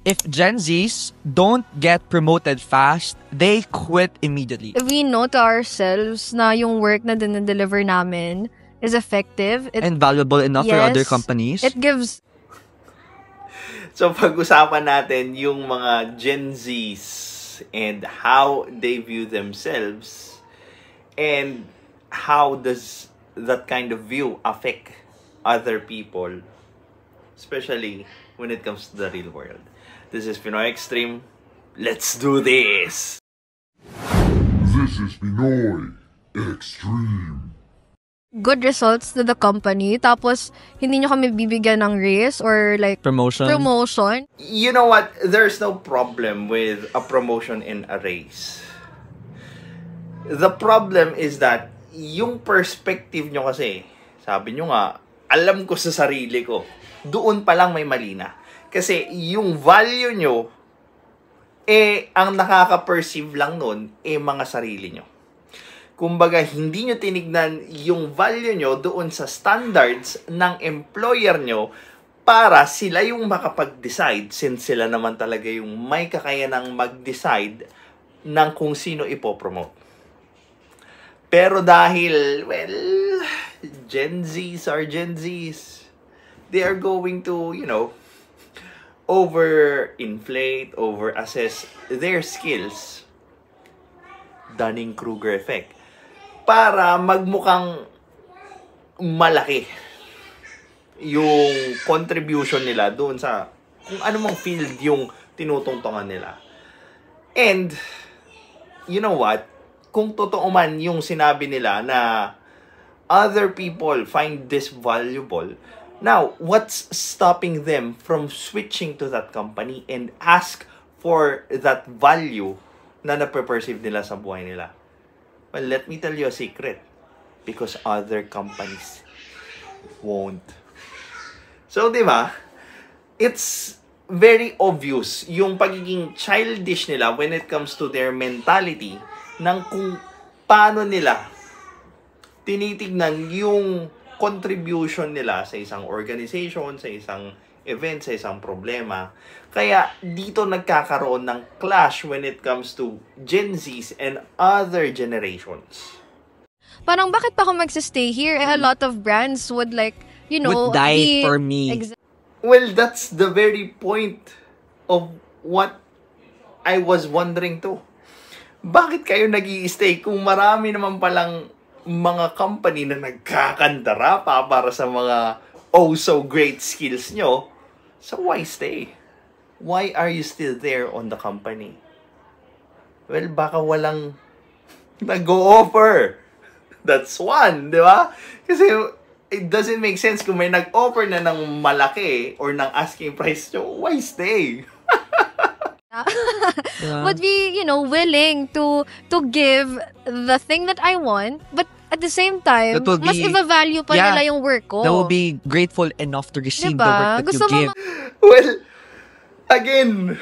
if Gen Zs don't get promoted fast, they quit immediately. If we know to ourselves na yung work na dinideliver namin is effective and valuable enough for other companies, it gives... So, pag-usapan natin yung mga Gen Zs and how they view themselves and how does that kind of view affect other people, especially when it comes to the real world. This is Pinoy Extreme. Let's do this! This is Pinoy Extreme. Good results to the company, tapos hindi nyo kami bibigyan ng raise or like promotion. You know what? There's no problem with a promotion and a raise. The problem is that yung perspective nyo kasi, sabi nyo nga, alam ko sa sarili ko, doon pa lang may mali na. Kasi yung value nyo, ang nakaka-perceive lang nun, mga sarili nyo. Kumbaga, hindi nyo tinignan yung value nyo doon sa standards ng employer nyo para sila yung makapag-decide since sila naman talaga yung may kakayanang mag-decide ng kung sino ipopromote. Pero dahil, well, Gen Zs are Gen Zs. They are going to, over-inflate, over-assess their skills. Dunning-Kruger effect. Para magmukhang malaki yung contribution nila doon sa kung anumang field yung tinutungtungan nila. And, you know what? Kung totoo man yung sinabi nila na other people find this valuable, now, what's stopping them from switching to that company and ask for that value na nape-perceive nila sa buhay nila? Well, let me tell you a secret. Because other companies won't. So, di ba? It's very obvious yung pagiging childish nila when it comes to their mentality ng kung paano nila tinitignan yung contribution nila sa isang organization, sa isang event, sa isang problema. Kaya dito nagkakaroon ng clash when it comes to Gen Zs and other generations. Parang bakit pa ako magsistay here? A lot of brands would would die for me. Well, that's the very point of what I was wondering too. Bakit kayo nag-i-stay kung marami naman palang mga company na nagkakandara pa para sa mga oh-so-great skills nyo? So why stay? Why are you still there on the company? Well, baka walang nag-o-offer. That's one, di ba? Kasi it doesn't make sense kung may nag-offer na ng malaki or ng asking price nyo, why stay? Would be, willing to give the thing that I want, but at the same time, mas i-value pa nila yung work ko. That will be grateful enough to receive the work that Gusto you give. Well, again,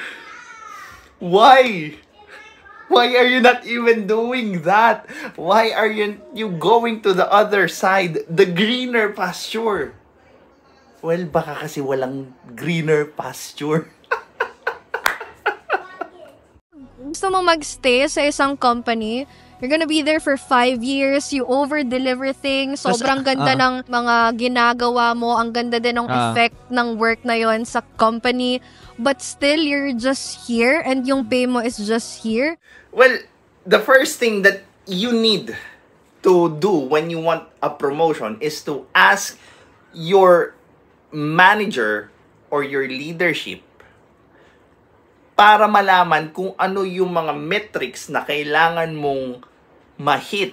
why? Why are you not even doing that? Why are you going to the other side, the greener pasture? Well, baka kasi walang greener pasture. Gusto mo magstay sa isang company, you're gonna be there for 5 years, you over-deliver things, sobrang ganda ng mga ginagawa mo, ang ganda din ng effect ng work na yon sa company, but still, you're just here, and yung pay mo is just here. Well, the first thing that you need to do when you want a promotion is to ask your manager or your leadership para malaman kung ano yung mga metrics na kailangan mong ma-hit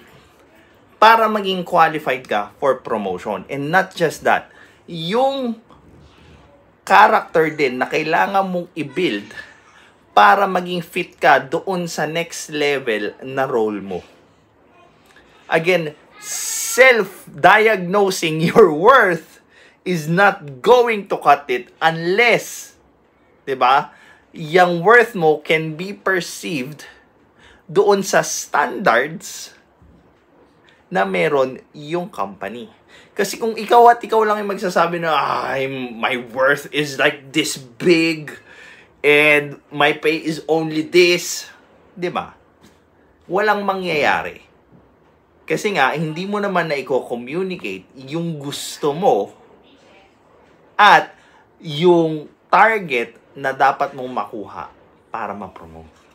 para maging qualified ka for promotion. And not just that, yung character din na kailangan mong i-build para maging fit ka doon sa next level na role mo. Again, self-diagnosing your worth is not going to cut it unless, 'di ba? Yung worth mo can be perceived doon sa standards na meron yung company. Kasi kung ikaw lang yung magsasabi na my worth is like this big, and my pay is only this, 'di ba? Walang mangyayari. Kasi nga, hindi mo naman na i-communicate yung gusto mo at yung target na dapat mong makuha para ma-promote.